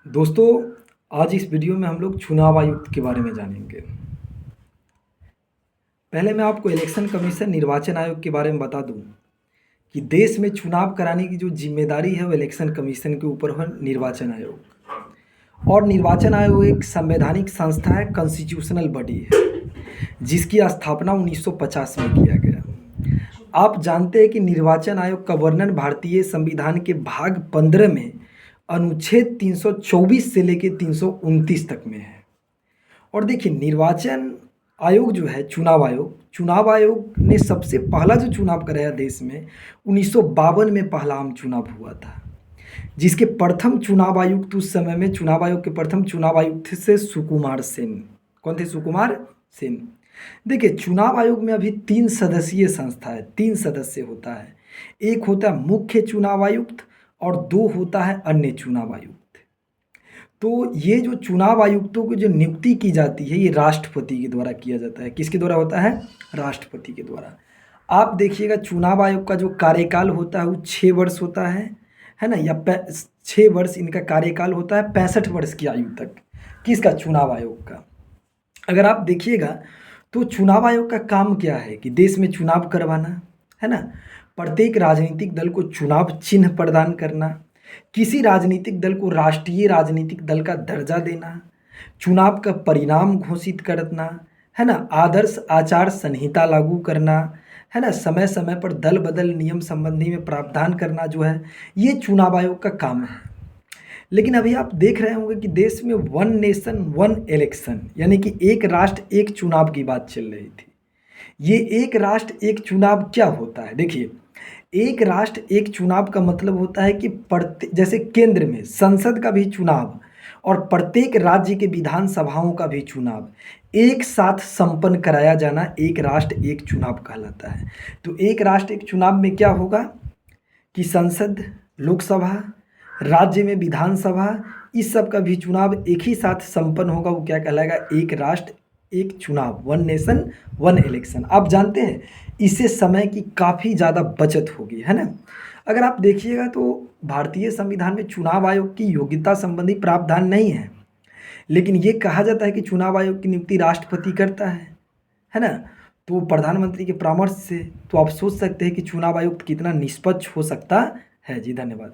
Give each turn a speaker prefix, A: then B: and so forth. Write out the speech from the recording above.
A: दोस्तों, आज इस वीडियो में हम लोग चुनाव आयुक्त के बारे में जानेंगे। पहले मैं आपको इलेक्शन कमीशन निर्वाचन आयोग के बारे में बता दूं कि देश में चुनाव कराने की जो जिम्मेदारी है वो इलेक्शन कमीशन के ऊपर है, निर्वाचन आयोग। और निर्वाचन आयोग एक संवैधानिक संस्था है, कॉन्स्टिट्यूशनल बॉडी है, जिसकी स्थापना 1950 में किया गया। आप जानते हैं कि निर्वाचन आयोग का वर्णन भारतीय संविधान के भाग 15 में अनुच्छेद 324 से लेकर 329 तक में है। और देखिए, निर्वाचन आयोग जो है, चुनाव आयोग ने सबसे पहला जो चुनाव कराया देश में 1952 में पहला आम चुनाव हुआ था, जिसके प्रथम चुनाव आयुक्त उस समय में चुनाव आयोग के प्रथम चुनाव आयुक्त थे सुकुमार सेन। कौन थे? सुकुमार सेन। देखिए, चुनाव आयोग में अभी 3 सदस्यीय संस्था है, 3 सदस्य होता है। एक होता है मुख्य चुनाव आयुक्त और 2 होता है अन्य चुनाव आयुक्त। तो ये जो चुनाव आयुक्तों की जो नियुक्ति की जाती है, ये राष्ट्रपति के द्वारा किया जाता है। किसके द्वारा होता है? राष्ट्रपति के द्वारा। आप देखिएगा, चुनाव आयोग का जो कार्यकाल होता है वो 6 वर्ष होता है ना, या 6 वर्ष इनका कार्यकाल होता है, 65 वर्ष की आयु तक। किसका? चुनाव आयोग का। अगर आप देखिएगा तो चुनाव आयोग का काम क्या है कि देश में चुनाव करवाना, है ना, प्रत्येक राजनीतिक दल को चुनाव चिन्ह प्रदान करना, किसी राजनीतिक दल को राष्ट्रीय राजनीतिक दल का दर्जा देना, चुनाव का परिणाम घोषित करना, है ना, आदर्श आचार संहिता लागू करना, है ना, समय समय पर दल बदल नियम संबंधी में प्रावधान करना, जो है ये चुनाव आयोग का काम है। लेकिन अभी आप देख रहे होंगे कि देश में वन नेशन वन इलेक्शन, यानी कि एक राष्ट्र एक चुनाव की बात चल रही थी। ये एक राष्ट्र एक चुनाव क्या होता है? देखिए, एक राष्ट्र एक चुनाव का मतलब होता है कि जैसे केंद्र में संसद का भी चुनाव और प्रत्येक राज्य के विधानसभाओं का भी चुनाव एक साथ संपन्न कराया जाना एक राष्ट्र एक चुनाव कहलाता है। तो एक राष्ट्र एक चुनाव में क्या होगा कि संसद, लोकसभा, राज्य में विधानसभा, इस सब का भी चुनाव एक ही साथ संपन्न होगा। वो क्या कहलाएगा? एक राष्ट्र एक चुनाव, वन नेशन वन इलेक्शन। आप जानते हैं इससे समय की काफ़ी ज़्यादा बचत होगी, है ना। अगर आप देखिएगा तो भारतीय संविधान में चुनाव आयोग की योग्यता संबंधी प्रावधान नहीं है, लेकिन ये कहा जाता है कि चुनाव आयोग की नियुक्ति राष्ट्रपति करता है ना। तो प्रधानमंत्री के परामर्श से तो आप सोच सकते हैं कि चुनाव आयुक्त कितना निष्पक्ष हो सकता है। जी, धन्यवाद।